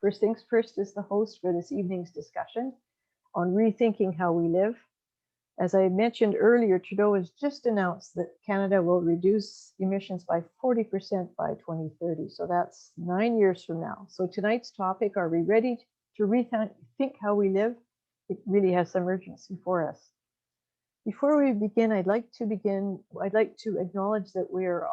First Things First is the host for this evening's discussion on rethinking how we live. As I mentioned earlier, Trudeau has just announced that Canada will reduce emissions by 40% by 2030. So that's 9 years from now. So tonight's topic, are we ready to rethink how we live? It really has some urgency for us. Before we begin, I'd like to acknowledge that we're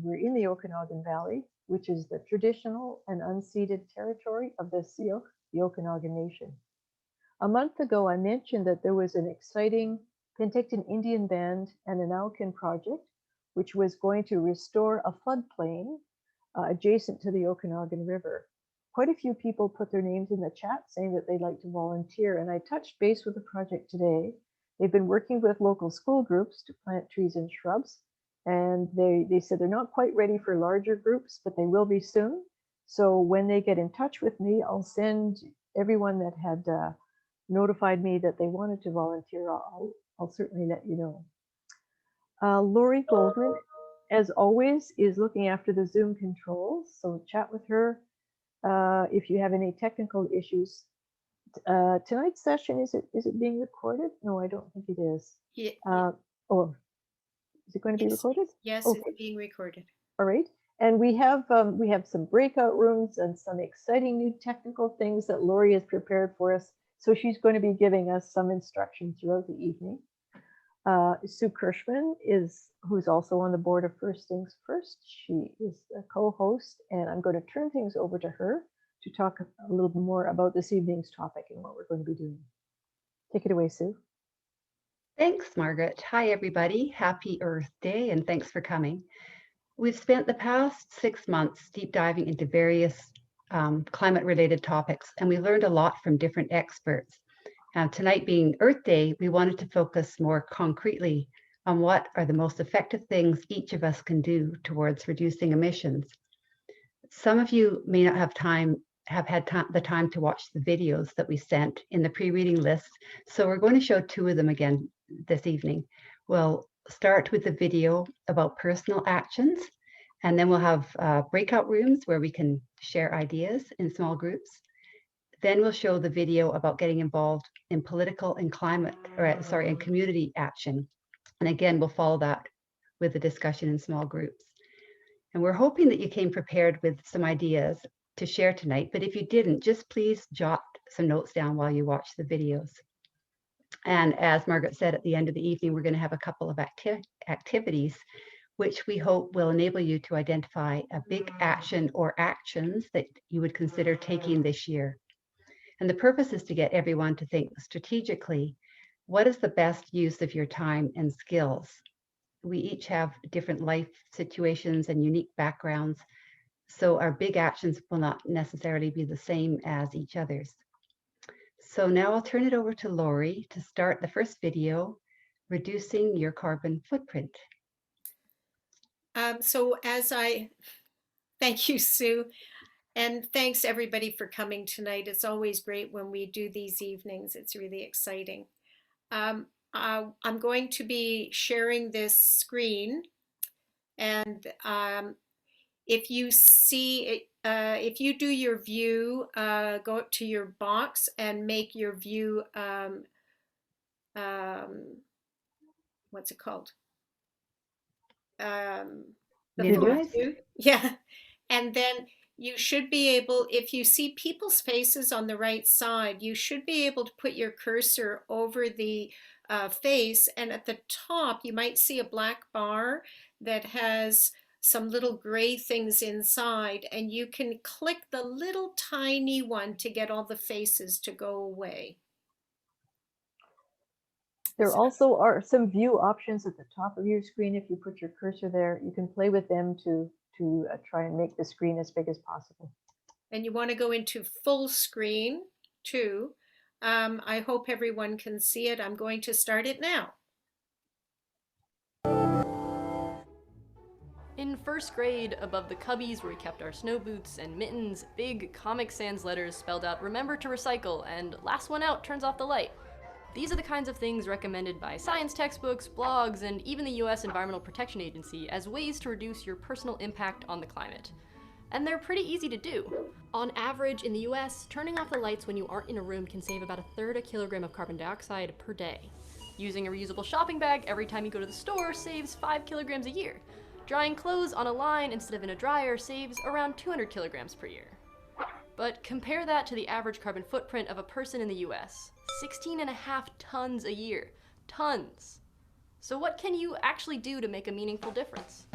in the Okanagan Valley, which is the traditional and unceded territory of the Syilx, the Okanagan Nation. A month ago, I mentioned that there was an exciting Penticton Indian band and an Alkin project, which was going to restore a floodplain adjacent to the Okanagan River. Quite a few people put their names in the chat saying that they'd like to volunteer, and I touched base with the project today. They've been working with local school groups to plant trees and shrubs, and they said they're not quite ready for larger groups, but they will be soon. So when they get in touch with me, I'll send everyone that had notified me that they wanted to volunteer. I'll certainly let you know. Lori Goldman, as always, is looking after the Zoom controls, so chat with her if you have any technical issues. Tonight's session, is it being recorded? No, I don't think it is. Yeah. Oh, is it going to be recorded? Yes, okay. It's being recorded. All right. And we have some breakout rooms and some exciting new technical things that Lori has prepared for us. So she's going to be giving us some instruction throughout the evening. Sue Kirschman who's also on the board of First Things First. She is a co-host, and I'm going to turn things over to her to talk a little bit more about this evening's topic and what we're going to be doing. Take it away, Sue. Thanks, Margaret. Hi, everybody. Happy Earth Day, and thanks for coming. We've spent the past 6 months deep diving into various climate-related topics, and we learned a lot from different experts. Tonight being Earth Day, we wanted to focus more concretely on what are the most effective things each of us can do towards reducing emissions. Some of you may not have had the time to watch the videos that we sent in the pre-reading list, so we're going to show 2 of them again this evening. We'll start with the video about personal actions, and then we'll have breakout rooms where we can share ideas in small groups. Then we'll show the video about getting involved in political and and community action. And again, we'll follow that with a discussion in small groups. And we're hoping that you came prepared with some ideas to share tonight, but if you didn't, just please jot some notes down while you watch the videos. And as Margaret said, at the end of the evening, we're going to have a couple of activities which we hope will enable you to identify a big action or actions that you would consider taking this year. And the purpose is to get everyone to think strategically, what is the best use of your time and skills? We each have different life situations and unique backgrounds, so our big actions will not necessarily be the same as each other's. So now I'll turn it over to Lori to start the first video, Reducing Your Carbon Footprint. Thank you, Sue. And thanks everybody for coming tonight. It's always great when we do these evenings. It's really exciting. I'm going to be sharing this screen, and if you see it, if you do your view, go up to your box and make your view, what's it called? Yeah, and then you should be able, if you see people's faces on the right side, you should be able to put your cursor over the face, and at the top you might see a black bar that has some little gray things inside, and you can click the little tiny one to get all the faces to go away. There also are some view options at the top of your screen. If you put your cursor there, you can play with them to try and make the screen as big as possible. And you want to go into full screen too. I hope everyone can see it. I'm going to start it now. In first grade, above the cubbies where we kept our snow boots and mittens, big Comic Sans letters spelled out "Remember to recycle" and "Last one out turns off the light." These are the kinds of things recommended by science textbooks, blogs, and even the US Environmental Protection Agency as ways to reduce your personal impact on the climate. And they're pretty easy to do. On average, in the US, turning off the lights when you aren't in a room can save about 1/3 a kilogram of carbon dioxide per day. Using a reusable shopping bag every time you go to the store saves 5 kilograms a year. Drying clothes on a line instead of in a dryer saves around 200 kilograms per year. But compare that to the average carbon footprint of a person in the US. 16.5 tons a year. Tons. So what can you actually do to make a meaningful difference?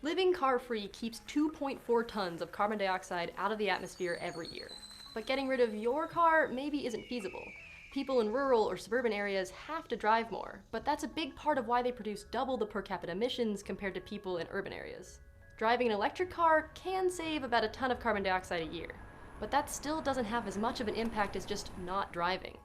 Living car-free keeps 2.4 tons of carbon dioxide out of the atmosphere every year. But getting rid of your car maybe isn't feasible. People in rural or suburban areas have to drive more, but that's a big part of why they produce double the per capita emissions compared to people in urban areas. Driving an electric car can save about a ton of carbon dioxide a year, but that still doesn't have as much of an impact as just not driving.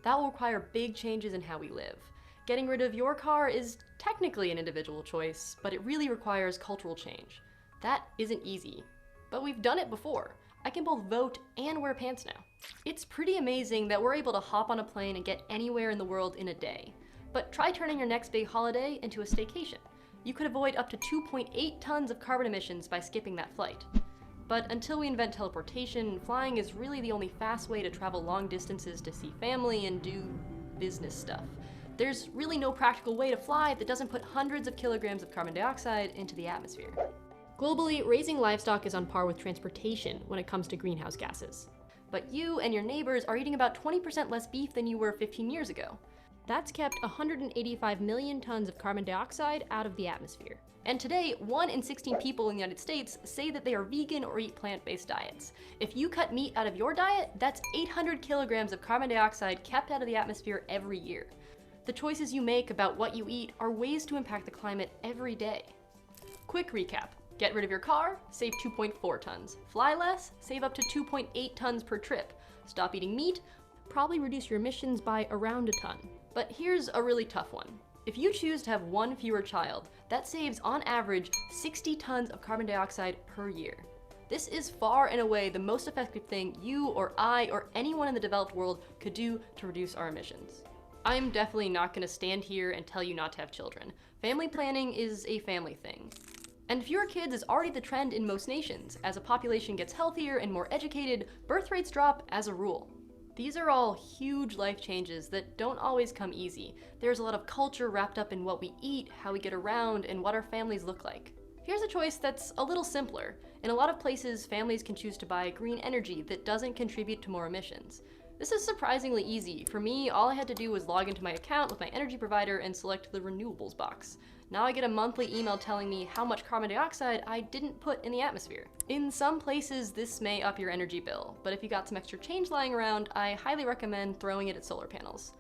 That will require big changes in how we live. Getting rid of your car is technically an individual choice, but it really requires cultural change. That isn't easy, but we've done it before. I can both vote and wear pants now. It's pretty amazing that we're able to hop on a plane and get anywhere in the world in a day. But try turning your next big holiday into a staycation. You could avoid up to 2.8 tons of carbon emissions by skipping that flight. But until we invent teleportation, flying is really the only fast way to travel long distances to see family and do business stuff. There's really no practical way to fly that doesn't put hundreds of kilograms of carbon dioxide into the atmosphere. Globally, raising livestock is on par with transportation when it comes to greenhouse gases. But you and your neighbors are eating about 20% less beef than you were 15 years ago. That's kept 185 million tons of carbon dioxide out of the atmosphere. And today, 1 in 16 people in the United States say that they are vegan or eat plant-based diets. If you cut meat out of your diet, that's 800 kilograms of carbon dioxide kept out of the atmosphere every year. The choices you make about what you eat are ways to impact the climate every day. Quick recap. Get rid of your car, save 2.4 tons. Fly less, save up to 2.8 tons per trip. Stop eating meat, probably reduce your emissions by around a ton. But here's a really tough one. If you choose to have one fewer child, that saves on average 60 tons of carbon dioxide per year. This is far and away the most effective thing you or I or anyone in the developed world could do to reduce our emissions. I'm definitely not going to stand here and tell you not to have children. Family planning is a family thing. And fewer kids is already the trend in most nations. As a population gets healthier and more educated, birth rates drop as a rule. These are all huge life changes that don't always come easy. There's a lot of culture wrapped up in what we eat, how we get around, and what our families look like. Here's a choice that's a little simpler. In a lot of places, families can choose to buy green energy that doesn't contribute to more emissions. This is surprisingly easy. For me, all I had to do was log into my account with my energy provider and select the renewables box. Now I get a monthly email telling me how much carbon dioxide I didn't put in the atmosphere. In some places, this may up your energy bill, but if you got some extra change lying around, I highly recommend throwing it at solar panels.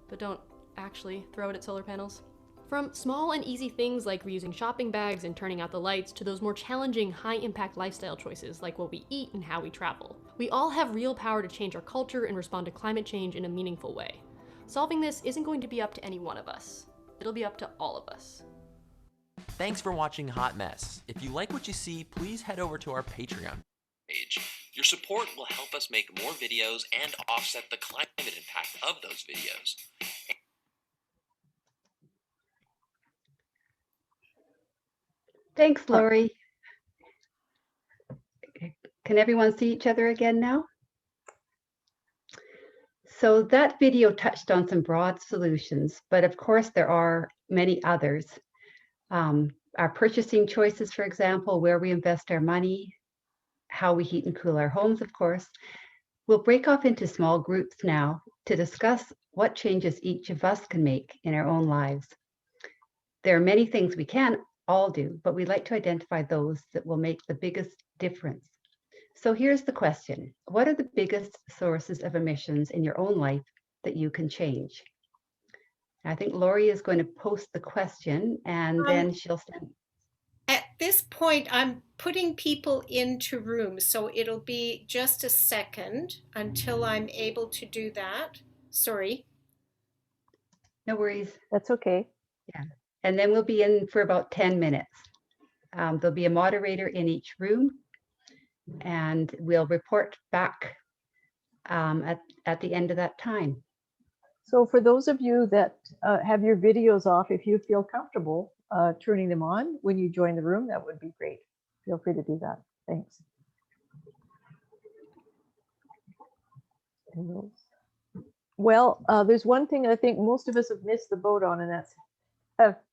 But don't actually throw it at solar panels. From small and easy things like reusing shopping bags and turning out the lights to those more challenging, high-impact lifestyle choices like what we eat and how we travel. We all have real power to change our culture and respond to climate change in a meaningful way. Solving this isn't going to be up to any one of us. It'll be up to all of us. Thanks for watching Hot Mess. If you like what you see, please head over to our Patreon page. Your support will help us make more videos and offset the climate impact of those videos. Thanks, Lori. Can everyone see each other again now? So that video touched on some broad solutions, but of course there are many others. Our purchasing choices, for example, where we invest our money, how we heat and cool our homes, of course. We'll break off into small groups now to discuss what changes each of us can make in our own lives. There are many things we can all do, but we'd like to identify those that will make the biggest difference. So here's the question. What are the biggest sources of emissions in your own life that you can change? I think Lori is going to post the question and then she'll send. At this point, I'm putting people into rooms, so it'll be just a second until I'm able to do that. Sorry. No worries. That's okay. Yeah. And then we'll be in for about 10 minutes. There'll be a moderator in each room and we'll report back at the end of that time. So for those of you that have your videos off, if you feel comfortable turning them on when you join the room, that would be great. Feel free to do that. Thanks. Well, there's one thing I think most of us have missed the boat on, and that's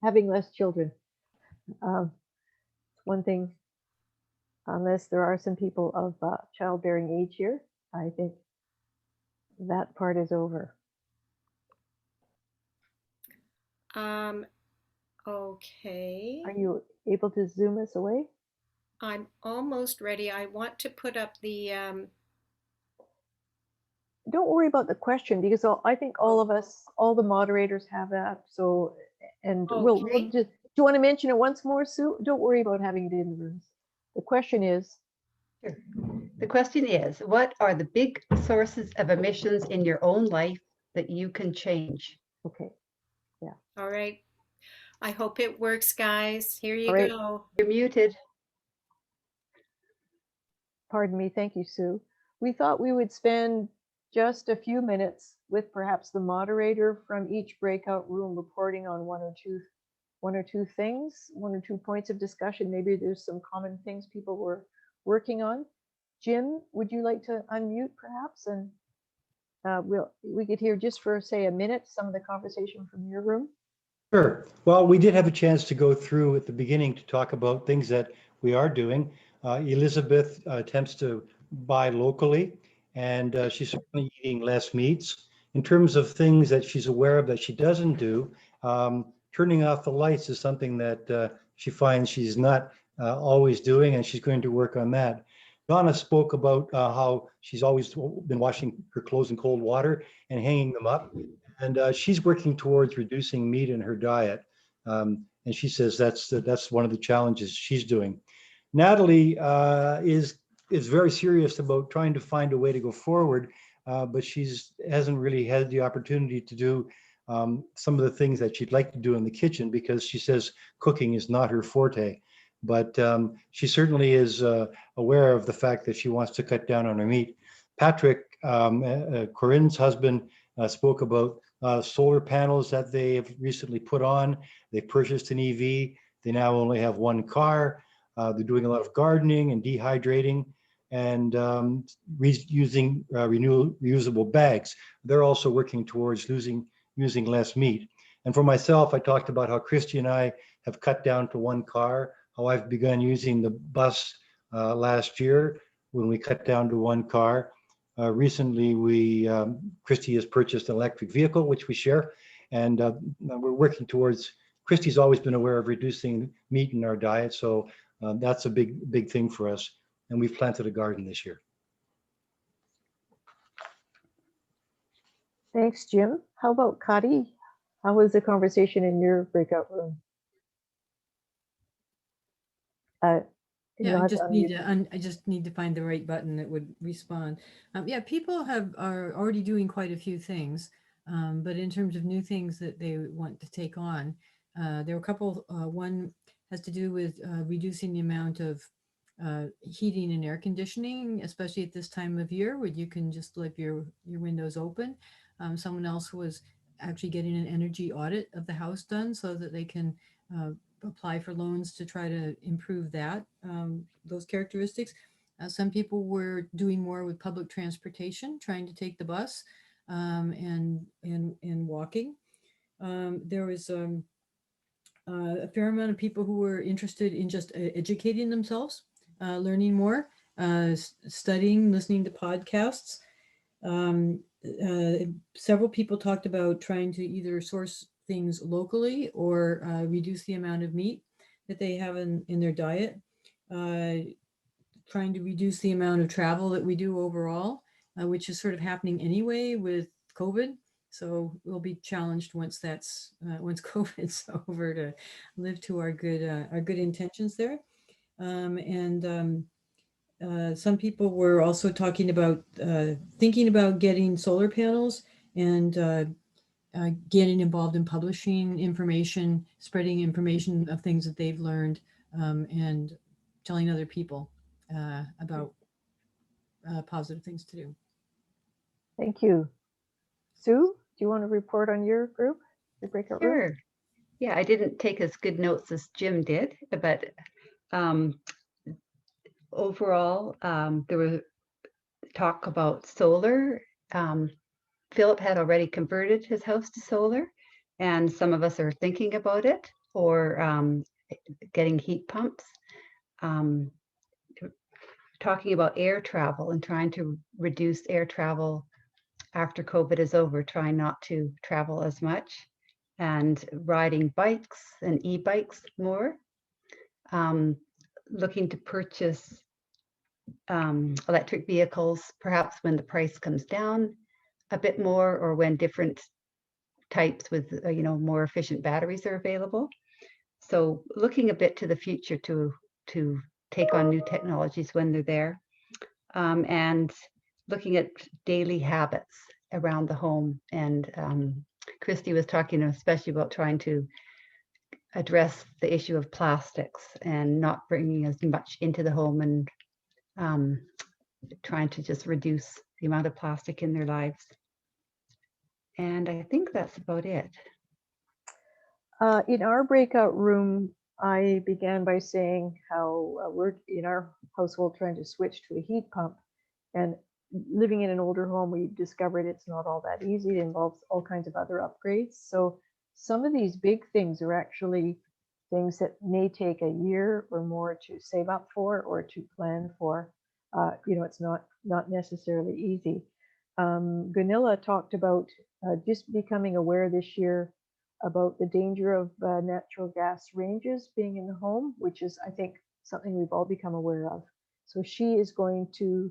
having less children. One thing, unless there are some people of childbearing age here, I think that part is over. Okay. Are you able to zoom us away? I'm almost ready. I want to put up the, Don't worry about the question, because I think all of us, all the moderators have that. So, and we'll Okay. just, do you want to mention it once more, Sue? Don't worry about having it in the rooms. The question is, Sure. The question is, what are the big sources of emissions in your own life that you can change? okay, All right. I hope it works, guys. Here you All right. go. You're muted. Pardon me. Thank you, Sue. We thought we would spend just a few minutes with perhaps the moderator from each breakout room reporting on one or two things, one or two points of discussion. Maybe there's some common things people were working on. Jim, would you like to unmute perhaps? And we could hear just for, say, a minute, some of the conversation from your room. Sure. Well, we did have a chance to go through at the beginning to talk about things that we are doing. Elizabeth attempts to buy locally, and she's certainly eating less meats. In terms of things that she's aware of that she doesn't do, turning off the lights is something that she finds she's not always doing, and she's going to work on that. Donna spoke about how she's always been washing her clothes in cold water and hanging them up. And she's working towards reducing meat in her diet. And she says that's one of the challenges she's doing. Natalie is very serious about trying to find a way to go forward, but hasn't really had the opportunity to do some of the things that she'd like to do in the kitchen, because she says cooking is not her forte. But she certainly is aware of the fact that she wants to cut down on her meat. Patrick, Corinne's husband, spoke about solar panels that they have recently put on. They purchased an EV. They now only have one car. They're doing a lot of gardening and dehydrating, and using reusable bags. They're also working towards using less meat. And for myself, I talked about how Christy and I have cut down to one car, how I've begun using the bus last year when we cut down to one car. Recently, Christy has purchased an electric vehicle, which we share, and we're working towards. Christy's always been aware of reducing meat in our diet, so that's a big thing for us. And we've planted a garden this year. Thanks, Jim. How about Kadi? How was the conversation in your breakout room? Yeah, not I just need unmuted. to I just need to find the right button that would respond. Yeah, people are already doing quite a few things, but in terms of new things that they want to take on, there are a couple. One has to do with reducing the amount of heating and air conditioning, especially at this time of year where you can just leave your windows open. Someone else was actually getting an energy audit of the house done so that they can apply for loans to try to improve that, those characteristics. Some people were doing more with public transportation, trying to take the bus and walking. There was a fair amount of people who were interested in just educating themselves, learning more, studying, listening to podcasts. Several people talked about trying to either source things locally or reduce the amount of meat that they have in their diet. Trying to reduce the amount of travel that we do overall, which is sort of happening anyway with COVID. So we'll be challenged once once COVID's over to live to our good intentions there. Some people were also talking about thinking about getting solar panels and getting involved in publishing information, spreading information of things that they've learned, and telling other people about positive things to do. Thank you. Sue, you want to report on your group, your breakout room? Sure. Yeah, I didn't take as good notes as Jim did, but overall, there was talk about solar. Philip had already converted his house to solar, and some of us are thinking about it, or getting heat pumps. Talking about air travel and trying to reduce air travel after COVID is over, trying not to travel as much, and riding bikes and e-bikes more. Looking to purchase electric vehicles, perhaps when the price comes down a bit more, or when different types with more efficient batteries are available. So looking a bit to the future to take on new technologies when they're there, and looking at daily habits around the home. And Christy was talking especially about trying to address the issue of plastics and not bringing as much into the home, and trying to just reduce the amount of plastic in their lives. And I think that's about it. In our breakout room, I began by saying how we're in our household trying to switch to a heat pump. And living in an older home, we discovered it's not all that easy. It involves all kinds of other upgrades. So some of these big things are actually things that may take a year or more to save up for or to plan for. It's not necessarily easy. Gunilla talked about just becoming aware this year about the danger of natural gas ranges being in the home, which is, I think, something we've all become aware of. So she is going to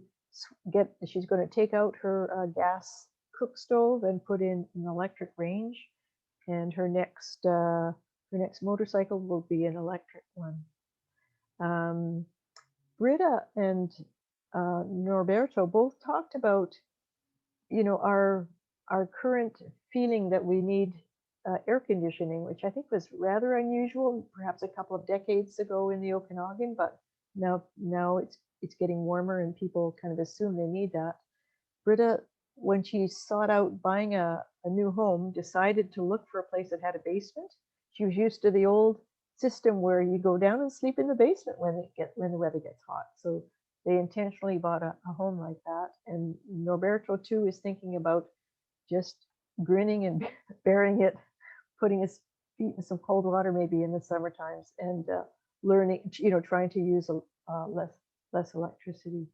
she's going to take out her gas cook stove and put in an electric range, and her next motorcycle will be an electric one. Britta and Norberto both talked about, our current feeling that we need air conditioning, which I think was rather unusual, perhaps a couple of decades ago in the Okanagan, but now it's getting warmer and people kind of assume they need that. Britta, when she sought out buying a new home, decided to look for a place that had a basement. She was used to the old system where you go down and sleep in the basement when the weather gets hot. So they intentionally bought a home like that. And Norberto too is thinking about just grinning and bearing it, putting his feet in some cold water maybe in the summer times, and learning, trying to use less electricity.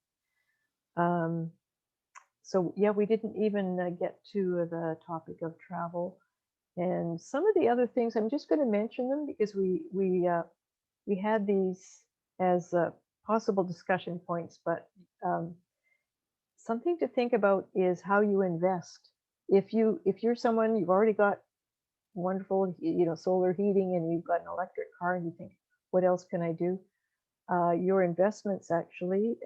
So yeah, we didn't even get to the topic of travel and some of the other things. I'm just going to mention them because we had these as possible discussion points, but something to think about is how you invest. If you're someone, you've already got wonderful, solar heating, and you've got an electric car, and you think, what else can I do? Your investments actually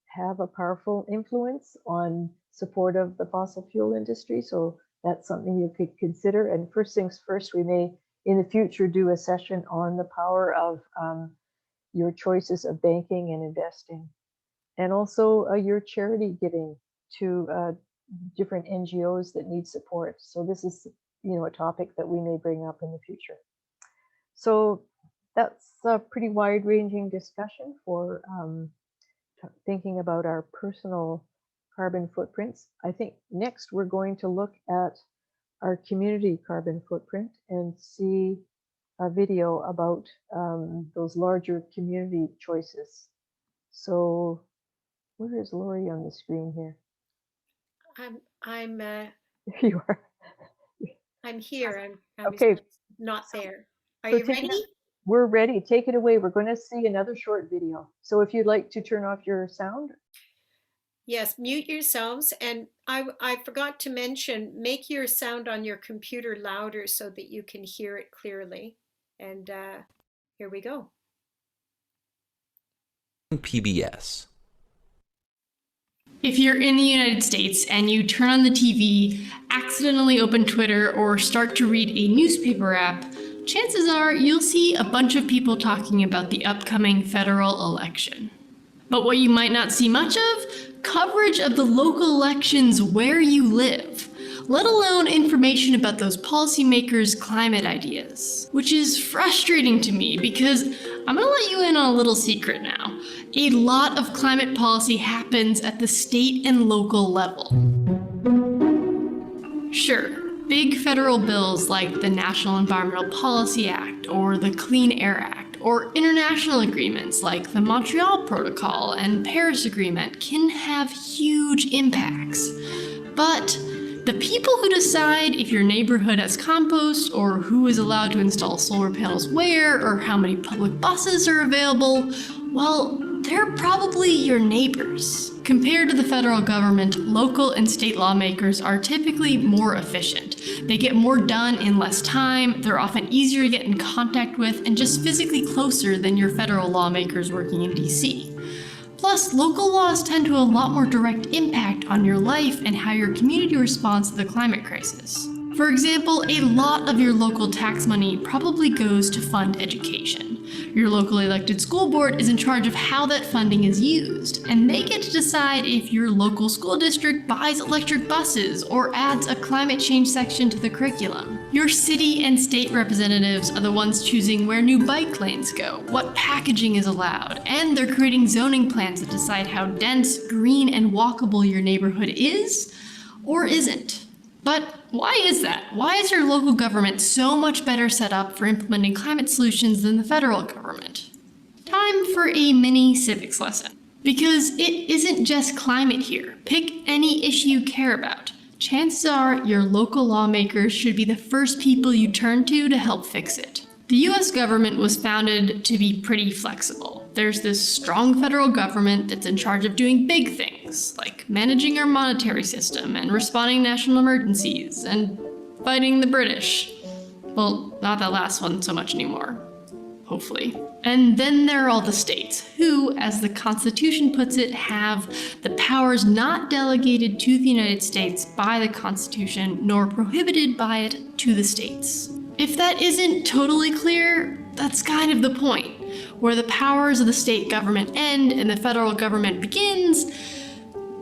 have a powerful influence on support of the fossil fuel industry. So that's something you could consider. And first things first, we may in the future do a session on the power of your choices of banking and investing, and also your charity giving to different NGOs that need support. So this is, a topic that we may bring up in the future. So that's a pretty wide-ranging discussion for thinking about our personal carbon footprints. I think next we're going to look at our community carbon footprint and see a video about those larger community choices. So where is Lori on the screen here? I'm You are. I'm here. I'm Okay. not there. Are So you ready? We're ready. Take it away. We're going to see another short video. So if you'd like to turn off your sound. Yes, mute yourselves. And I forgot to mention, make your sound on your computer louder so that you can hear it clearly. And here we go. PBS. If you're in the United States and you turn on the TV, accidentally open Twitter, or start to read a newspaper app, chances are you'll see a bunch of people talking about the upcoming federal election. But what you might not see much of, coverage of the local elections where you live. let alone information about those policymakers' climate ideas. Which is frustrating to me because I'm gonna let you in on a little secret now. A lot of climate policy happens at the state and local level. Sure, big federal bills like the National Environmental Policy Act or the Clean Air Act, or international agreements like the Montreal Protocol and Paris Agreement can have huge impacts. But the people who decide if your neighborhood has compost, or who is allowed to install solar panels where, or how many public buses are available, well, they're probably your neighbors. Compared to the federal government, local and state lawmakers are typically more efficient. They get more done in less time, they're often easier to get in contact with, and just physically closer than your federal lawmakers working in DC. Plus, local laws tend to have a lot more direct impact on your life and how your community responds to the climate crisis. For example, a lot of your local tax money probably goes to fund education. Your locally elected school board is in charge of how that funding is used, and they get to decide if your local school district buys electric buses or adds a climate change section to the curriculum. Your city and state representatives are the ones choosing where new bike lanes go, what packaging is allowed, and they're creating zoning plans that decide how dense, green, and walkable your neighborhood is or isn't. But why is that? Why is your local government so much better set up for implementing climate solutions than the federal government? Time for a mini civics lesson. Because it isn't just climate here. Pick any issue you care about. Chances are your local lawmakers should be the first people you turn to help fix it. The US government was founded to be pretty flexible. There's this strong federal government that's in charge of doing big things, like managing our monetary system and responding to national emergencies and fighting the British. Well, not that last one so much anymore, hopefully. And then there are all the states, who, as the Constitution puts it, have the powers not delegated to the United States by the Constitution, nor prohibited by it to the states. If that isn't totally clear, that's kind of the point. Where the powers of the state government end and the federal government begins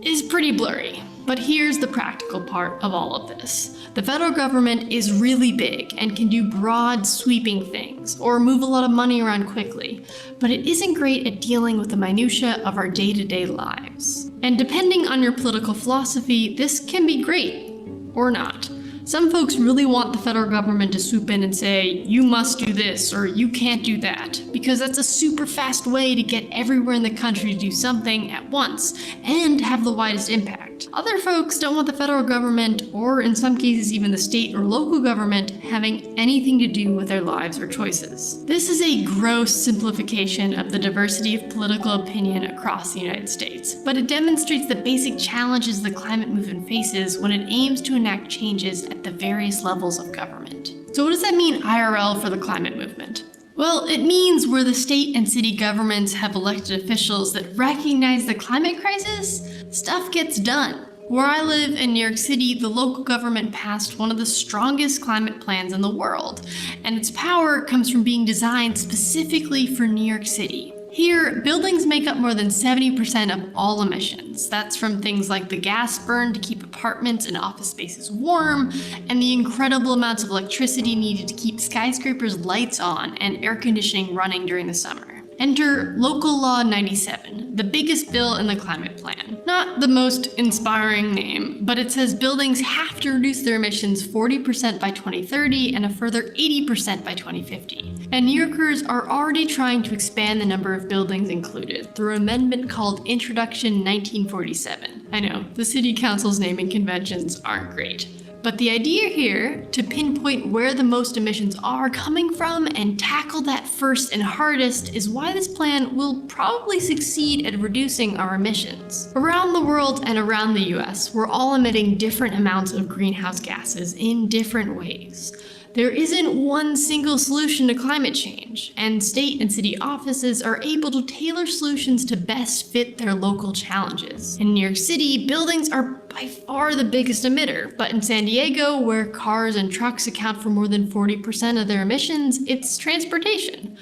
is pretty blurry. But here's the practical part of all of this. The federal government is really big and can do broad, sweeping things, or move a lot of money around quickly, but it isn't great at dealing with the minutiae of our day-to-day lives. And depending on your political philosophy, this can be great, or not. Some folks really want the federal government to swoop in and say, you must do this or you can't do that, because that's a super fast way to get everywhere in the country to do something at once and have the widest impact. Other folks don't want the federal government, or in some cases even the state or local government, having anything to do with their lives or choices. This is a gross simplification of the diversity of political opinion across the United States, but it demonstrates the basic challenges the climate movement faces when it aims to enact changes at the various levels of government. So what does that mean IRL for the climate movement? Well, it means where the state and city governments have elected officials that recognize the climate crisis, stuff gets done. Where I live in New York City, the local government passed one of the strongest climate plans in the world, and its power comes from being designed specifically for New York City. Here, buildings make up more than 70% of all emissions. That's from things like the gas burned to keep apartments and office spaces warm, and the incredible amounts of electricity needed to keep skyscrapers' lights on and air conditioning running during the summer. Enter Local Law 97, the biggest bill in the climate plan. Not the most inspiring name, but it says buildings have to reduce their emissions 40% by 2030 and a further 80% by 2050. And New Yorkers are already trying to expand the number of buildings included through an amendment called Introduction 1947. I know, the city council's naming conventions aren't great. But the idea here, to pinpoint where the most emissions are coming from and tackle that first and hardest, is why this plan will probably succeed at reducing our emissions. Around the world and around the US, we're all emitting different amounts of greenhouse gases in different ways. There isn't one single solution to climate change, and state and city offices are able to tailor solutions to best fit their local challenges. In New York City, buildings are by far the biggest emitter, but in San Diego, where cars and trucks account for more than 40% of their emissions, it's transportation.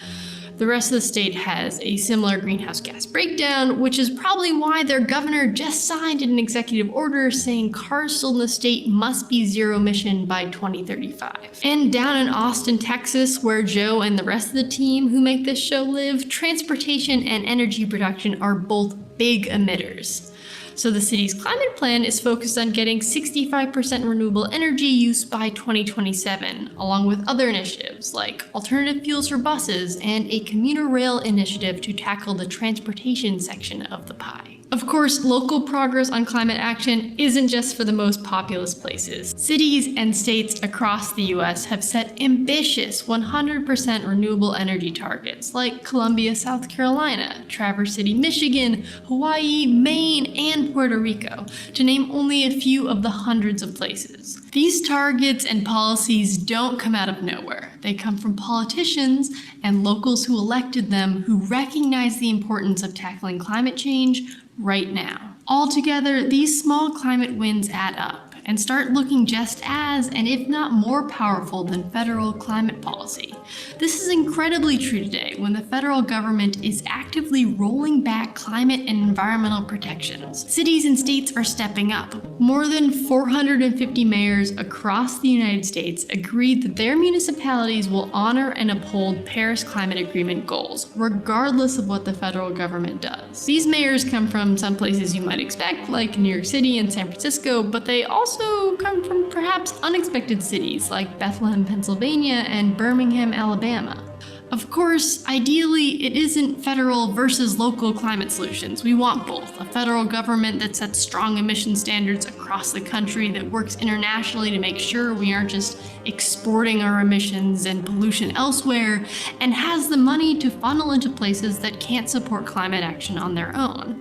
The rest of the state has a similar greenhouse gas breakdown, which is probably why their governor just signed an executive order saying cars sold in the state must be zero emission by 2035. And down in Austin, Texas, where Joe and the rest of the team who make this show live, transportation and energy production are both big emitters. So the city's climate plan is focused on getting 65% renewable energy use by 2027, along with other initiatives like alternative fuels for buses and a commuter rail initiative to tackle the transportation section of the pie. Of course, local progress on climate action isn't just for the most populous places. Cities and states across the US have set ambitious 100% renewable energy targets, like Columbia, South Carolina, Traverse City, Michigan, Hawaii, Maine, and Puerto Rico, to name only a few of the hundreds of places. These targets and policies don't come out of nowhere. They come from politicians and locals who elected them, who recognize the importance of tackling climate change right now. Altogether, these small climate wins add up and start looking just as, and if not more powerful than federal climate policy. This is incredibly true today when the federal government is actively rolling back climate and environmental protections. Cities and states are stepping up. More than 450 mayors across the United States agreed that their municipalities will honor and uphold Paris Climate Agreement goals, regardless of what the federal government does. These mayors come from some places you might expect, like New York City and San Francisco, but they also come from perhaps unexpected cities like Bethlehem, Pennsylvania, and Birmingham, Alabama. Of course, ideally, it isn't federal versus local climate solutions. We want both. A federal government that sets strong emission standards across the country, that works internationally to make sure we aren't just exporting our emissions and pollution elsewhere, and has the money to funnel into places that can't support climate action on their own.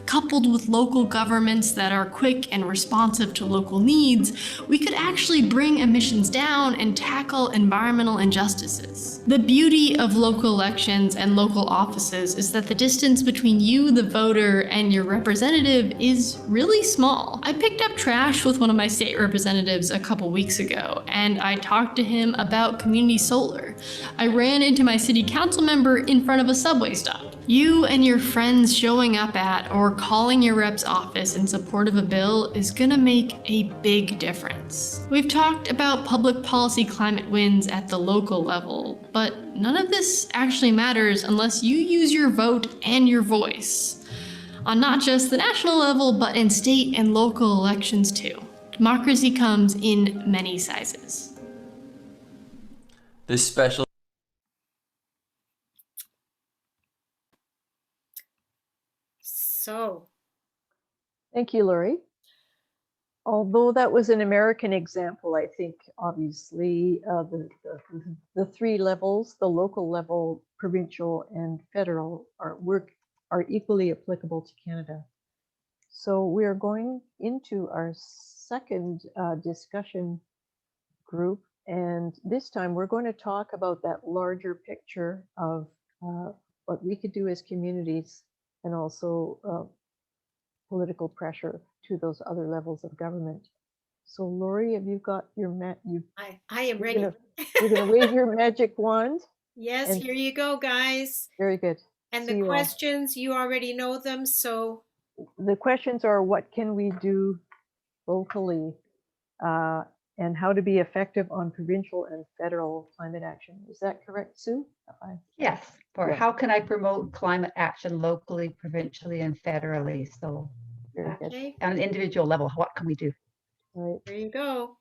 Coupled with local governments that are quick and responsive to local needs, we could actually bring emissions down and tackle environmental injustices. The beauty of local elections and local offices is that the distance between you, the voter, and your representative is really small. I picked up trash with one of my state representatives a couple weeks ago, and I talked to him about community solar. I ran into my city council member in front of a subway stop. You and your friends showing up at or calling your rep's office in support of a bill is gonna make a big difference. We've talked about public policy climate wins at the local level, but none of this actually matters unless you use your vote and your voice on not just the national level, but in state and local elections too. Democracy comes in many sizes. This special So, Thank you, Lori. Although that was an American example, I think obviously the three levels, the local level, provincial, and federal, are equally applicable to Canada. So we are going into our second discussion group, and this time we're going to talk about that larger picture of what we could do as communities, and also political pressure to those other levels of government. So Lori, have you got your I am ready. You're gonna wave your magic wand? Yes, and- here you go, guys. Very good. And See the you all. questions, you already know them, so The questions are, what can we do locally, and how to be effective on provincial and federal climate action. Is that correct, Sue? Yes, for Yeah. how can I promote climate action locally, provincially, and federally? So Very good. okay, on an individual level, what can we do? All right. there you go.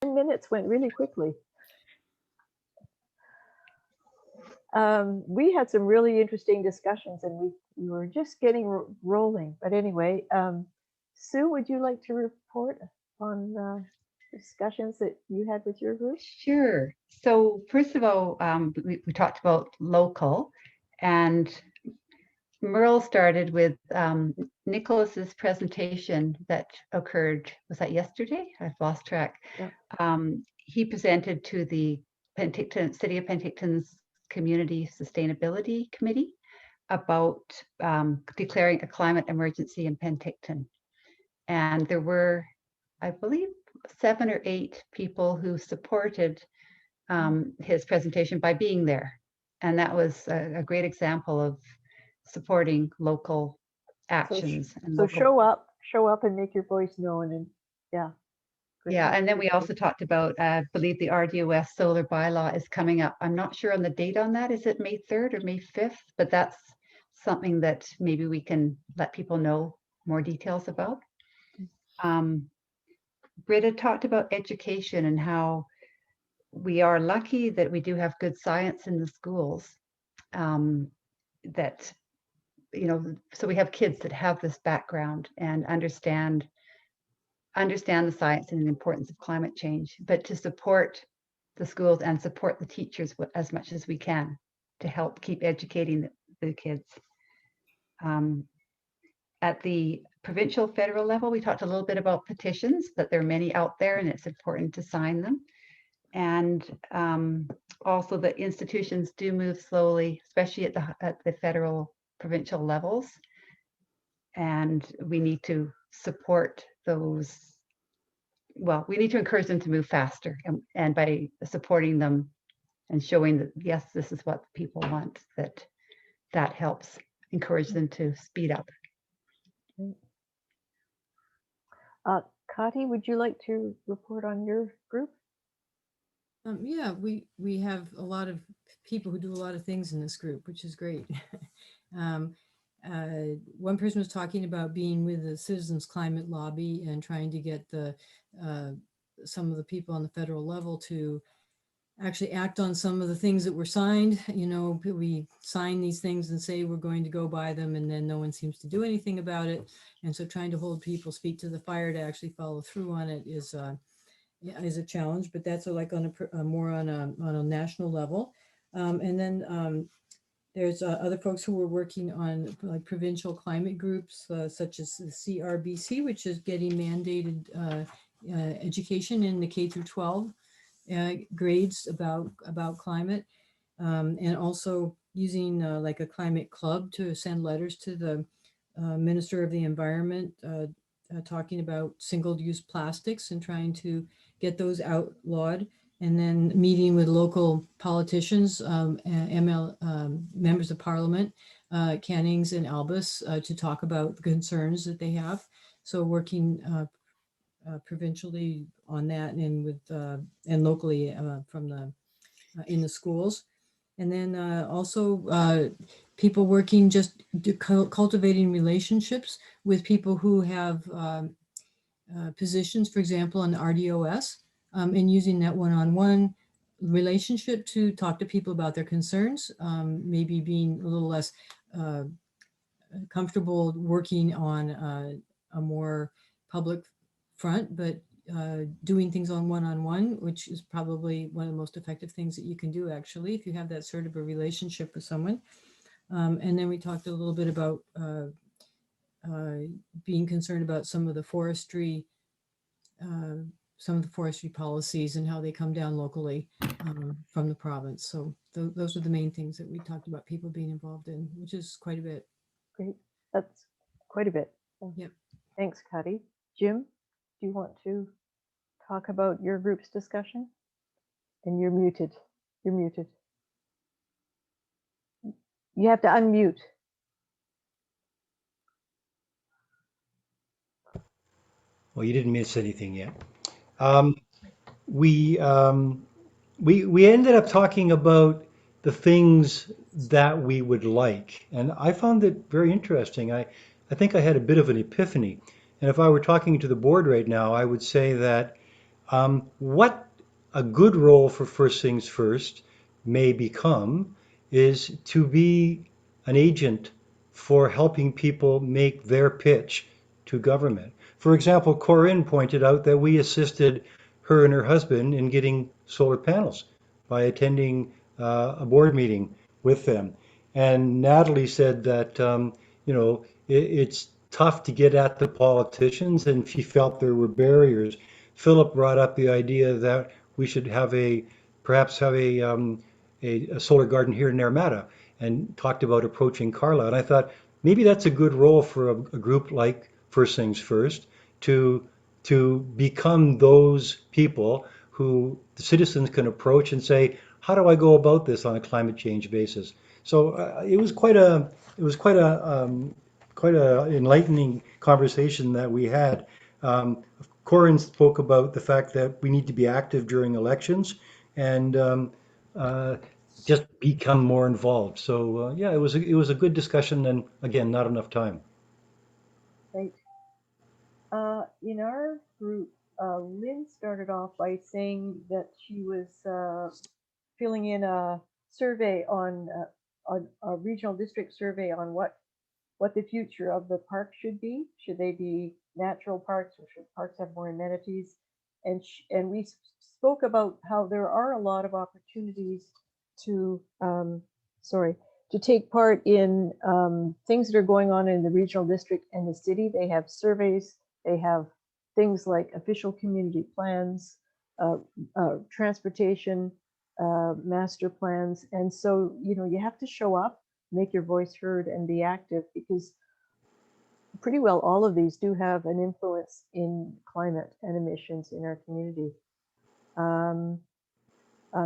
Minutes went really quickly. We had some really interesting discussions, and we were just getting rolling. But anyway, Sue, would you like to report on discussions that you had with your group? Sure. So first of all, we talked about local, and Merle started with Nicholas's presentation that occurred, was that yesterday? I've lost track. Yeah. He presented to the City of Penticton's Community Sustainability Committee about declaring a climate emergency in Penticton. And there were, I believe, 7 or 8 people who supported his presentation by being there. And that was a great example of supporting local actions. And So local, show up and make your voice known, and yeah. Great. yeah, and then we also talked about, I believe the RDOS solar bylaw is coming up. I'm not sure on the date on that. Is it May 3rd or May 5th? But that's something that maybe we can let people know more details about. Britta talked about education and how we are lucky that we do have good science in the schools. That, you know, so we have kids that have this background and understand the science and the importance of climate change, but to support the schools and support the teachers as much as we can to help keep educating the kids. At the provincial, federal level, we talked a little bit about petitions, that there are many out there and it's important to sign them. And also that institutions do move slowly, especially at the federal, provincial levels. And we need to support those. Well, we need to encourage them to move faster, and by supporting them and showing that, yes, this is what people want, that helps encourage them to speed up. Kati, would you like to report on your group? Yeah, we have a lot of people who do a lot of things in this group, which is great. One person was talking about being with the Citizens Climate Lobby and trying to get some of the people on the federal level to actually act on some of the things that were signed. You know, we sign these things and say we're going to go by them, and then no one seems to do anything about it. And so trying to hold people's feet to the fire to actually follow through on it is a challenge, but that's like on a more on a national level. And then there's other folks who are working on like provincial climate groups, such as the CRBC, which is getting mandated education in the K through 12 grades about climate, and also using like a climate club to send letters to the Minister of the Environment, talking about single-use plastics and trying to get those outlawed, and then meeting with local politicians, members of parliament, Cannings and Albus, to talk about the concerns that they have. So working provincially on that, and with and locally from the in the schools. And then also people working just cultivating relationships with people who have positions, for example, on the RDOS, and using that one-on-one relationship to talk to people about their concerns, maybe being a little less comfortable working on a more public front, but doing things on one-on-one, which is probably one of the most effective things that you can do, actually, if you have that sort of a relationship with someone. And then we talked a little bit about being concerned about some of the forestry policies and how they come down locally from the province. So those are the main things that we talked about people being involved in, which is quite a bit. Great, that's quite a bit. Yep. Thanks, Kati. Jim, do you want to talk about your group's discussion? And you're muted. You're muted. You have to unmute. Well, you didn't miss anything yet. We ended up talking about the things that we would like, and I found it very interesting. I think I had a bit of an epiphany, and if I were talking to the board right now, I would say that what a good role for First Things First may become is to be an agent for helping people make their pitch to government. For example, Corinne pointed out that we assisted her and her husband in getting solar panels by attending a board meeting with them. And Natalie said that, you know, it's tough to get at the politicians, and she felt there were barriers. Philip brought up the idea that we should have perhaps have a solar garden here in Naramata. and talked about approaching Carla. And I thought maybe that's a good role for a group like First Things First to become those people who the citizens can approach and say, how do I go about this on a climate change basis? So it was quite a enlightening conversation that we had. Corin spoke about the fact that we need to be active during elections and just become more involved. So yeah, it was a good discussion, and again, not enough time. Right. In our group, Lynn started off by saying that she was filling in a survey on a regional district survey on what the future of the park should be. Should they be natural parks, or should parks have more amenities? And we spoke about how there are a lot of opportunities to to take part in things that are going on in the regional district and the city. They have surveys, they have things like official community plans, transportation, master plans. And so, you have to show up, make your voice heard, and be active, because pretty well all of these do have an influence in climate and emissions in our community.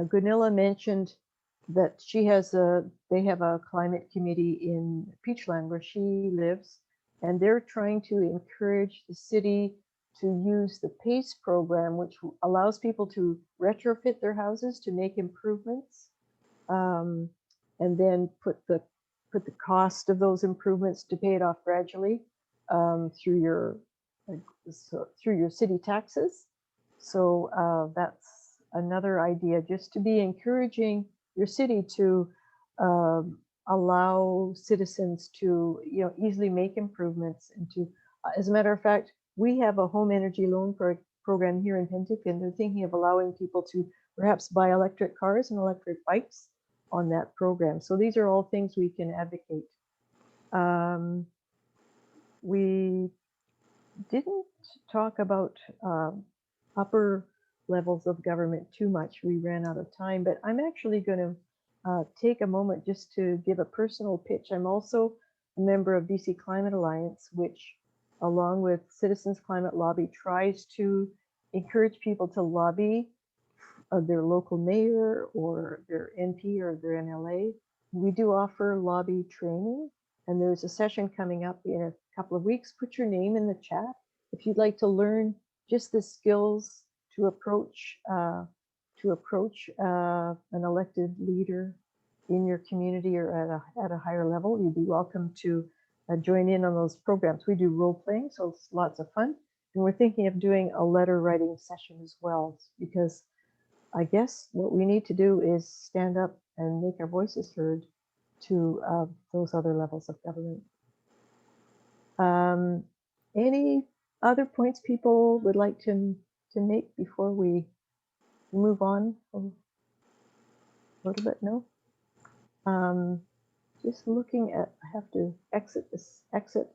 Gunilla mentioned that they have a climate committee in Peachland where she lives, and they're trying to encourage the city to use the PACE program, which allows people to retrofit their houses to make improvements, and then put the cost of those improvements to pay it off gradually through your city taxes. So that's another idea, just to be encouraging your city to allow citizens to easily make improvements, and to as a matter of fact, we have a home energy loan program here in Penticton. They're thinking of allowing people to perhaps buy electric cars and electric bikes on that program. So these are all things we can advocate. We didn't talk about upper levels of government too much. We ran out of time, but I'm actually going to take a moment just to give a personal pitch. I'm also a member of BC Climate Alliance, which, along with Citizens Climate Lobby, tries to encourage people to lobby their local mayor or their MP or their MLA. We do offer lobby training, and there's a session coming up in a couple of weeks. Put your name in the chat if you'd like to learn just the skills to approach an elected leader in your community or at a higher level. You'd be welcome to join in on those programs. We do role playing, so it's lots of fun. And we're thinking of doing a letter writing session as well, because I guess what we need to do is stand up and make our voices heard to those other levels of government. Any other points people would like to make before we move on a little bit? No? Just looking at, I have to exit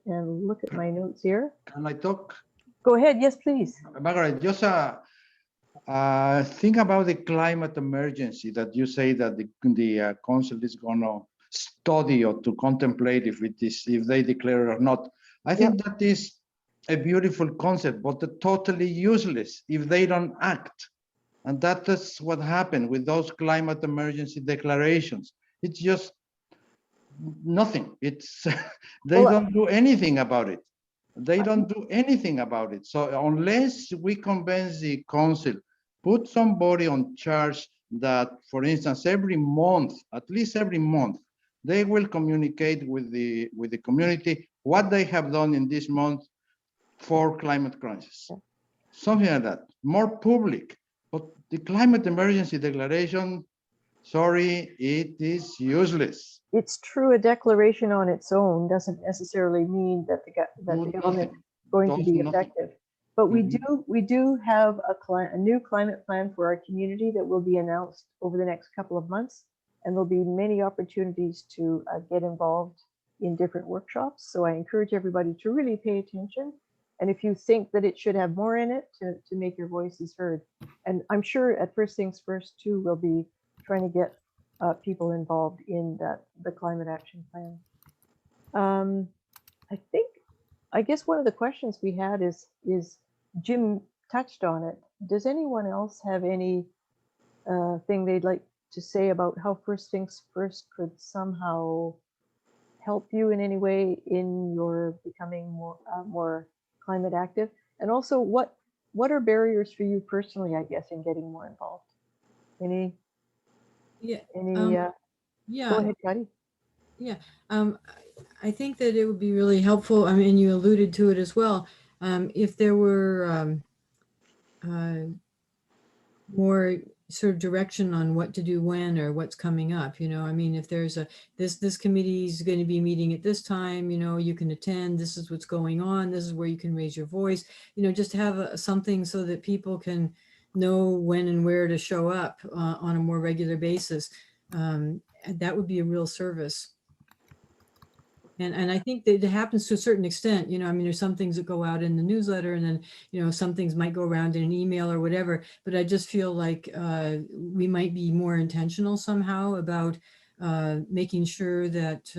and look at my notes here. Can I talk? Go ahead, yes, please. Margaret, just think about the climate emergency that you say that the council is going to study or to contemplate if they declare it or not. I think that is a beautiful concept, but totally useless if they don't act. And that is what happened with those climate emergency declarations. It's just nothing. It's they don't do anything about it. They don't do anything about it. So unless we convince the council, put somebody on charge that, for instance, every month, at least every month, they will communicate with the community what they have done in this month for climate crisis. Something like that, more public. But the climate emergency declaration, sorry, it is useless. It's true, a declaration on its own doesn't necessarily mean that the government is going to be effective. But we do have a new climate plan for our community that will be announced over the next couple of months, and there'll be many opportunities to get involved in different workshops. So I encourage everybody to really pay attention. And if you think that it should have more in it, to make your voices heard. And I'm sure at First Things First too, we'll be trying to get people involved in the climate action plan. I guess one of the questions we had is Jim touched on it. Does anyone else have any thing they'd like to say about how First Things First could somehow help you in any way in your becoming more climate active? And also, what are barriers for you personally, I guess, in getting more involved? Any? Yeah. Go Yeah. ahead, Cuddy. Yeah. I think that it would be really helpful. I mean, you alluded to it as well. If there were more sort of direction on what to do when or what's coming up, I mean, if there's this committee is going to be meeting at this time, you can attend, this is what's going on, this is where you can raise your voice, just have something so that people can know when and where to show up on a more regular basis. That would be a real service. And I think that it happens to a certain extent, I mean, there's some things that go out in the newsletter and then, some things might go around in an email or whatever, but I just feel like we might be more intentional somehow about making sure that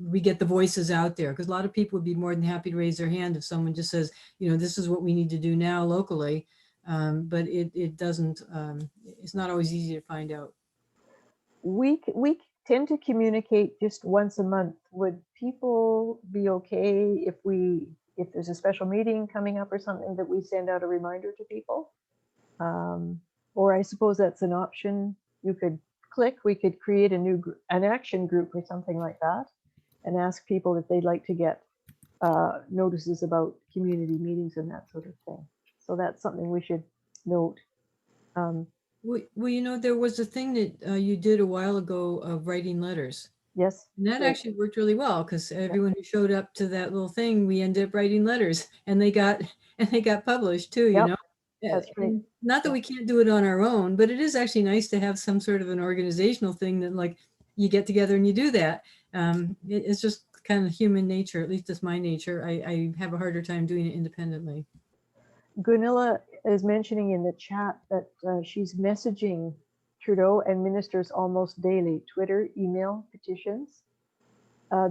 we get the voices out there, because a lot of people would be more than happy to raise their hand if someone just says, this is what we need to do now locally. But it doesn't, it's not always easy to find out. We tend to communicate just once a month. Would people be okay if there's a special meeting coming up or something, that we send out a reminder to people? Or I suppose that's an option. You could we could create an action group or something like that, and ask people if they'd like to get notices about community meetings and that sort of thing. So that's something we should note. Well, there was a thing that you did a while ago of writing letters. Yes. And that actually worked really well, because everyone who showed up to that little thing, we ended up writing letters, and they got published too, That's right. Not that we can't do it on our own, but it is actually nice to have some sort of an organizational thing that, like, you get together and you do that. It's just kind of human nature, at least it's my nature. I have a harder time doing it independently. Gunilla is mentioning in the chat that she's messaging Trudeau and ministers almost daily, Twitter, email, petitions.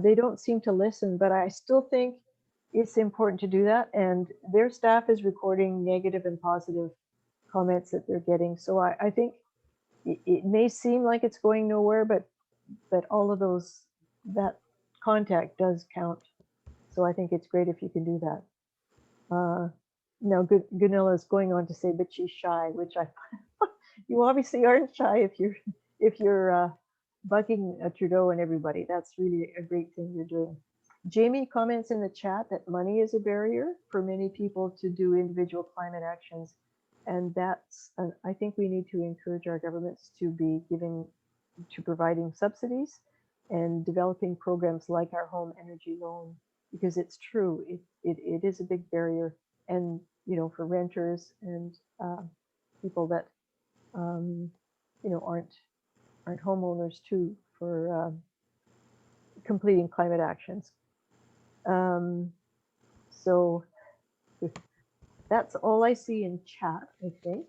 They don't seem to listen, but I still think it's important to do that. And their staff is recording negative and positive comments that they're getting. So I think it may seem like it's going nowhere, but all of that contact does count. So I think it's great if you can do that. Now, Gunilla is going on to say, but she's shy, which you obviously aren't shy if you're bugging Trudeau and everybody. That's really a great thing you're doing. Jamie comments in the chat that money is a barrier for many people to do individual climate actions. And that's, I think we need to encourage our governments to be providing subsidies and developing programs like our home energy loan, because it's true, it is a big barrier. And, for renters and people that, aren't homeowners too, for completing climate actions. So that's all I see in chat, I think.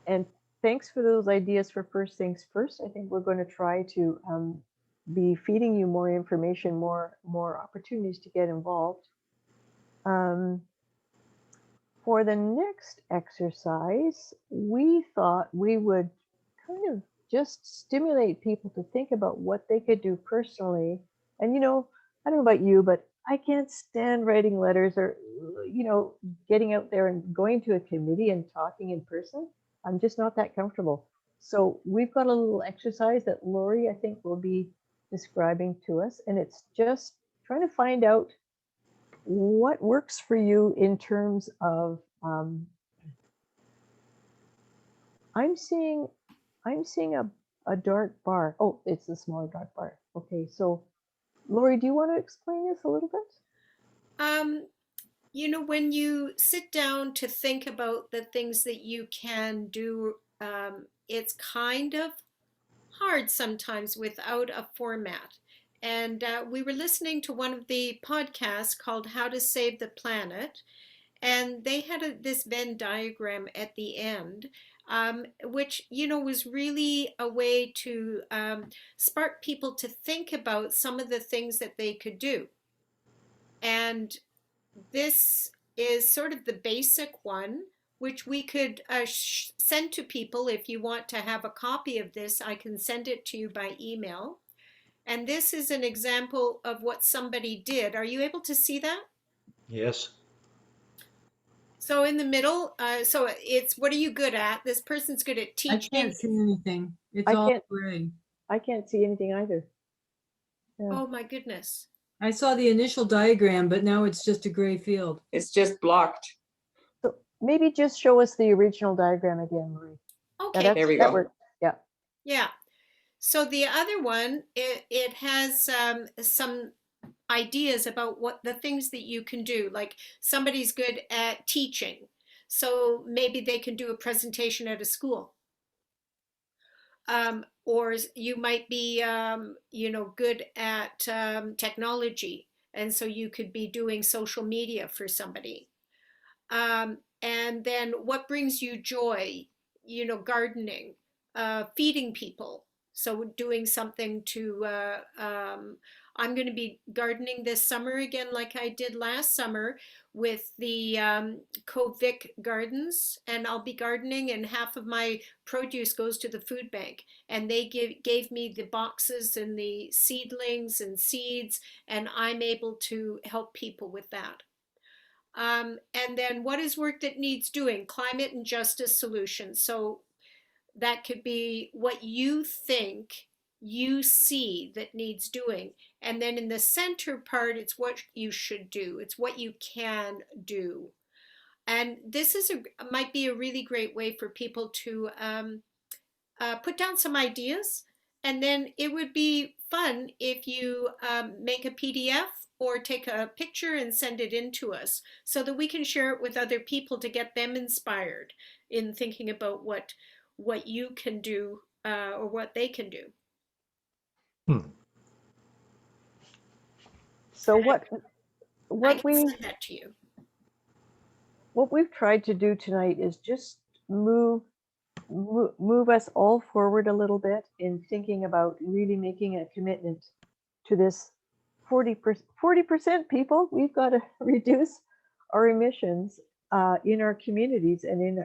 And thanks for those ideas for First Things First. I think we're going to try to be feeding you more information, more opportunities to get involved. For the next exercise, we thought we would kind of just stimulate people to think about what they could do personally. And, I don't know about you, but I can't stand writing letters or, getting out there and going to a committee and talking in person. I'm just not that comfortable. So we've got a little exercise that Lori, I think, will be describing to us. And it's just trying to find out what works for you in terms of, I'm seeing a dark bar. Oh, it's a smaller dark bar. Okay, so Lori, do you want to explain this a little bit? When you sit down to think about the things that you can do, it's kind of hard sometimes without a format. And we were listening to one of the podcasts called How to Save the Planet. and they had this Venn diagram at the end, which, you know, was really a way to spark people to think about some of the things that they could do. And this is sort of the basic one, which we could send to people. If you want to have a copy of this, I can send it to you by email. And this is an example of what somebody did. Are you able to see that? Yes. So in the middle, so it's, what are you good at? This person's good at I teaching. can't see anything. It's I all can't- gray. I can't see anything either. Yeah. Oh my goodness. I saw the initial diagram, but now it's just a gray field. It's just blocked. So maybe just show us the original diagram again, Marie. Okay. There we That go. worked. Yeah. Yeah. So the other one, it has some ideas about what the things that you can do. Like somebody's good at teaching, so maybe they can do a presentation at a school. Or you might be, you know, good at technology, and so you could be doing social media for somebody. And then what brings you joy? You know, gardening, feeding people. So doing something to, I'm going to be gardening this summer again, like I did last summer with the Covic Gardens, and I'll be gardening, and half of my produce goes to the food bank, and they gave me the boxes and the seedlings and seeds, and I'm able to help people with that. And then what is work that needs doing? Climate and justice solutions. So that could be what you think you see that needs doing. And then in the center part, it's what you should do. It's what you can do. And this is might be a really great way for people to put down some ideas. And then it would be fun if you make a PDF or take a picture and send it in to us so that we can share it with other people to get them inspired in thinking about what you can do or what they can do. So I what can we send that to you. what we've tried to do tonight is just move us all forward a little bit in thinking about really making a commitment to this 40% people. We've got to reduce our emissions in our communities and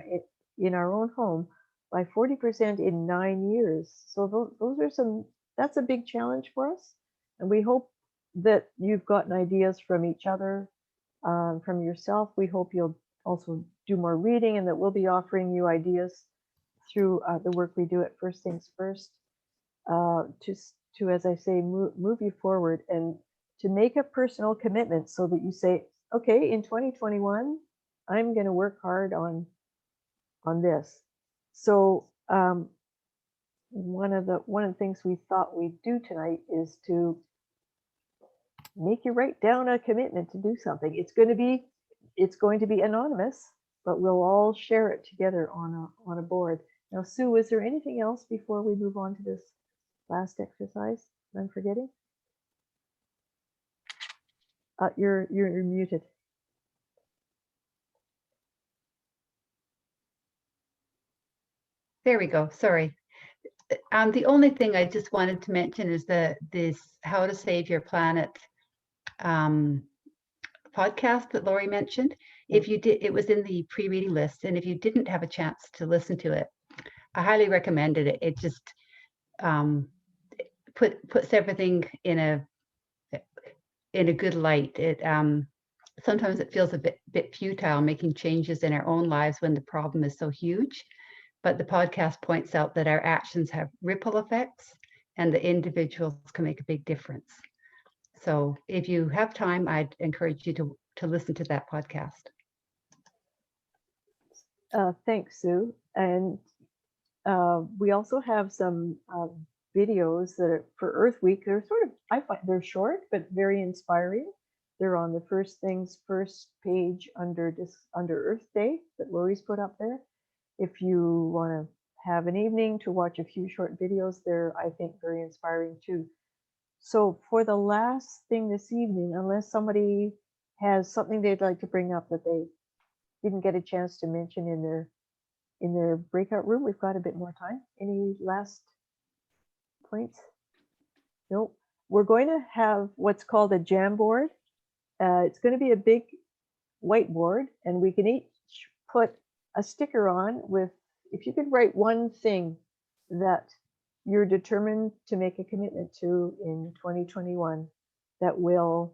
in our own home by 40% in 9 years. So those are that's a big challenge for us. And we hope that you've gotten ideas from each other, from yourself. We hope you'll also do more reading, and that we'll be offering you ideas through the work we do at First Things First, to, as I say, move you forward and to make a personal commitment so that you say, okay, in 2021, I'm going to work hard on this. So one of the things we thought we'd do tonight is to make you write down a commitment to do something. It's going to be anonymous, but we'll all share it together on a board. Now, Sue, is there anything else before we move on to this last exercise I'm forgetting? You're muted. There we go. Sorry. The only thing I just wanted to mention is this How to Save Your Planet podcast that Lori mentioned. If you did, it was in the pre-reading list, and if you didn't have a chance to listen to it, I highly recommended it. It just puts everything in a good light. It sometimes it feels a bit futile making changes in our own lives when the problem is so huge. But the podcast points out that our actions have ripple effects, and the individuals can make a big difference. So if you have time, I'd encourage you to listen to that podcast. Thanks, Sue. And we also have some videos that are for Earth Week. They're I find they're short, but very inspiring. They're on the First Things First page under Earth Day that Lori's put up there. If you want to have an evening to watch a few short videos, they're, I think, very inspiring too. So for the last thing this evening, unless somebody has something they'd like to bring up that they didn't get a chance to mention in their breakout room. We've got a bit more time. Any last points? Nope. We're going to have what's called a Jamboard. It's going to be a big whiteboard, and we can each put a sticker on with, if you could write one thing that you're determined to make a commitment to in 2021 that will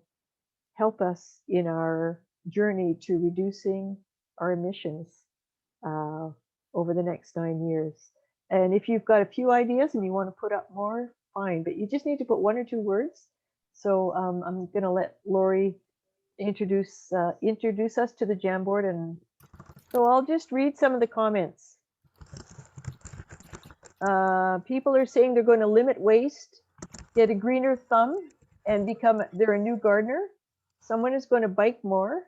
help us in our journey to reducing our emissions over the next 9 years. And if you've got a few ideas and you want to put up more, fine, but you just need to put 1 or 2 words. So I'm going to let Lori introduce us to the Jamboard, and so I'll just read some of the comments. People are saying they're going to limit waste, get a greener thumb, and they're a new gardener. Someone is going to bike more.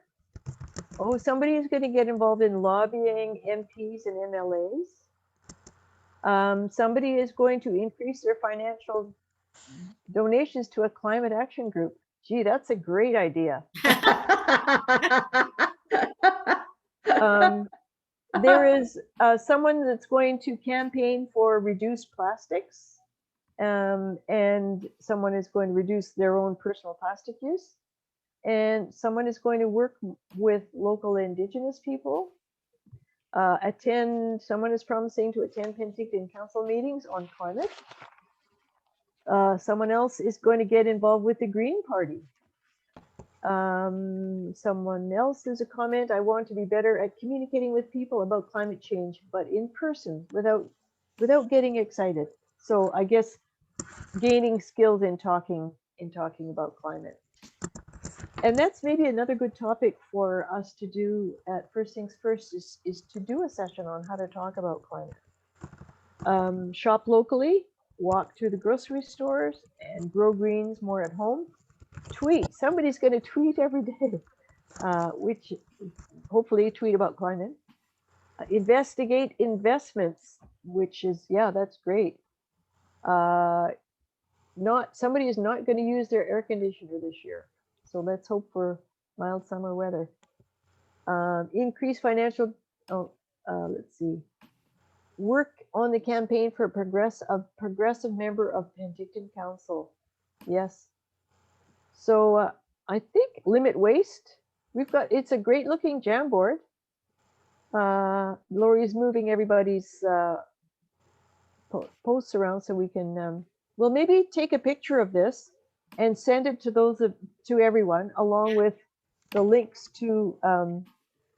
Oh, somebody is going to get involved in lobbying MPs and MLAs. Somebody is going to increase their financial donations to a climate action group. Gee, that's a great idea. There is someone that's going to campaign for reduced plastics, and someone is going to reduce their own personal plastic use, and someone is going to work with local Indigenous people. Someone is promising to attend Penticton Council meetings on climate. Someone else is going to get involved with the Green Party. Someone else, there's a comment, I want to be better at communicating with people about climate change, but in person, without getting excited. So I guess gaining skills in talking about climate. And that's maybe another good topic for us to do at First Things First is to do a session on how to talk about climate. Shop locally, walk through the grocery stores, and grow greens more at home. Tweet. Somebody's going to tweet every day, which hopefully tweet about climate. Investigate investments, which is, yeah, that's great. Somebody is not going to use their air conditioner this year. So let's hope for mild summer weather. Increase financial, let's see. Work on the campaign for progressive member of Penticton Council. Yes. So I think limit waste. It's a great looking Jamboard. Lori's moving everybody's posts around so we can, well, maybe take a picture of this and send it to everyone, along with the links to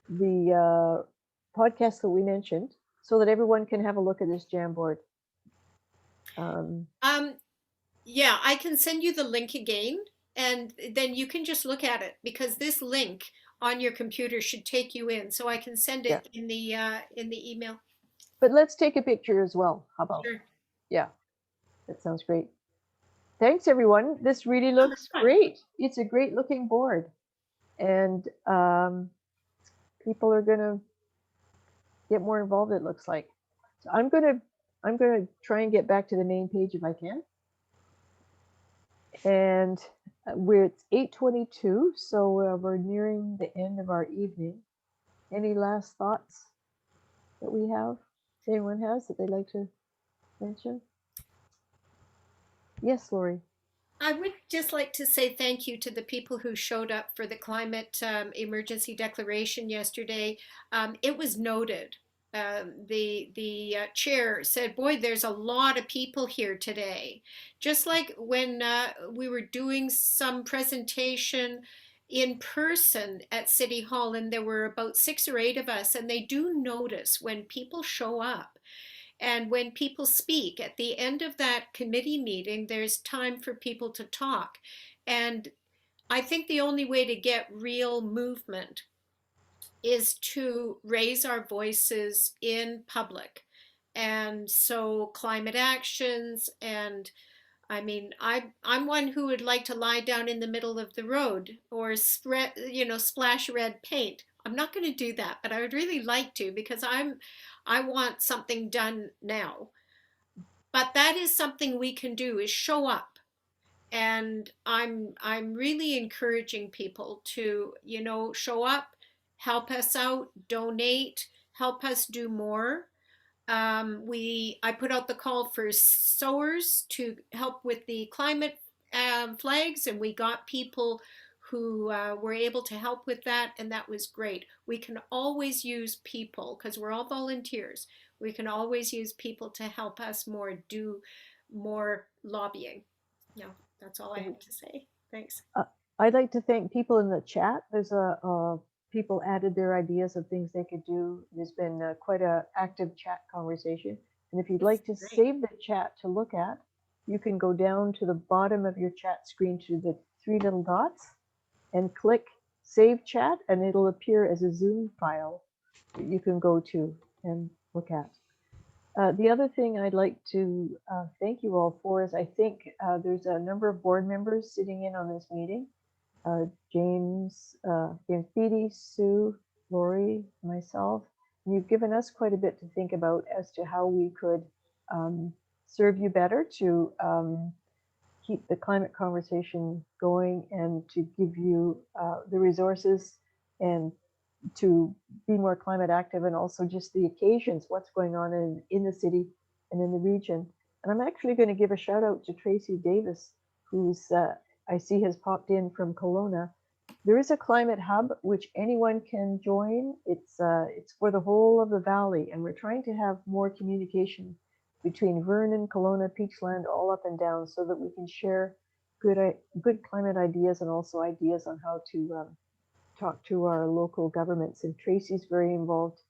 the podcast that we mentioned, so that everyone can have a look at this Jamboard. Yeah, I can send you the link again, and then you can just look at it, because this link on your computer should take you in. So I can send it in the email. But let's take a picture as well. How about? Sure. Yeah, that sounds great. Thanks, everyone. This really looks great. It's a great looking board, and people are going to get more involved, it looks like. So I'm going to try and get back to the main page if I can. And it's 8:22, so we're nearing the end of our evening. Any last thoughts that we have? Anyone has that they'd like to mention? Yes, Lori. I would just like to say thank you to the people who showed up for the climate emergency declaration yesterday. It was noted. The chair said, boy, there's a lot of people here today. Just like when we were doing some presentation in person at City Hall, and there were about 6 or 8 of us, and they do notice when people show up. And when people speak at the end of that committee meeting, there's time for people to talk. And I think the only way to get real movement is to raise our voices in public. And so climate actions, and I mean, I'm one who would like to lie down in the middle of the road or splash red paint. I'm not going to do that, but I would really like to, because I want something done now. But that is something we can do, is show up. And I'm really encouraging people to, show up, help us out, donate, help us do more. I put out the call for sewers to help with the climate flags, and we got people who were able to help with that, and that was great. We can always use people because we're all volunteers. We can always use people to help us do more lobbying. No, that's all I have to say. Thanks. I'd like to thank people in the chat. There's people added their ideas of things they could do. There's been quite an active chat conversation. And if you'd like to save the chat to look at, you can go down to the bottom of your chat screen to the 3 little dots and click Save Chat, and it'll appear as a Zoom file that you can go to and look at. The other thing I'd like to thank you all for is I think there's a number of board members sitting in on this meeting. James Beattie, Sue, Lori, myself. And you've given us quite a bit to think about as to how we could serve you better to keep the climate conversation going and to give you the resources and to be more climate active, and also just the occasions, what's going on in the city and in the region. And I'm actually going to give a shout out to Tracy Davis, who's I see has popped in from Kelowna. There is a climate hub which anyone can join. It's for the whole of the valley, and we're trying to have more communication between Vernon, Kelowna, Peachland, all up and down, so that we can share good climate ideas and also ideas on how to talk to our local governments. And Tracy's very involved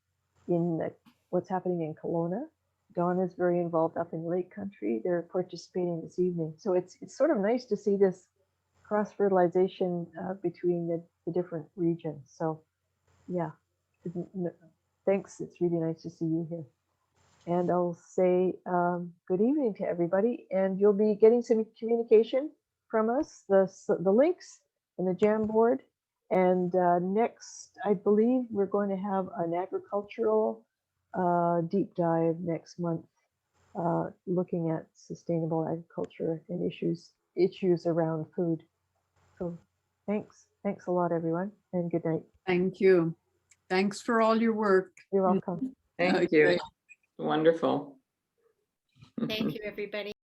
in what's happening in Kelowna. Donna's very involved up in Lake Country. They're participating this evening. So it's sort of nice to see this cross-fertilization between the different regions. So yeah, thanks. It's really nice to see you here. And I'll say good evening to everybody. And you'll be getting some communication from us, the links and the Jamboard. And next, I believe we're going to have an agricultural deep dive next month, looking at sustainable agriculture and issues around food. So thanks a lot, everyone, and good night. Thank you. Thanks for all your work. You're welcome. Thank you. Wonderful. Thank you, everybody.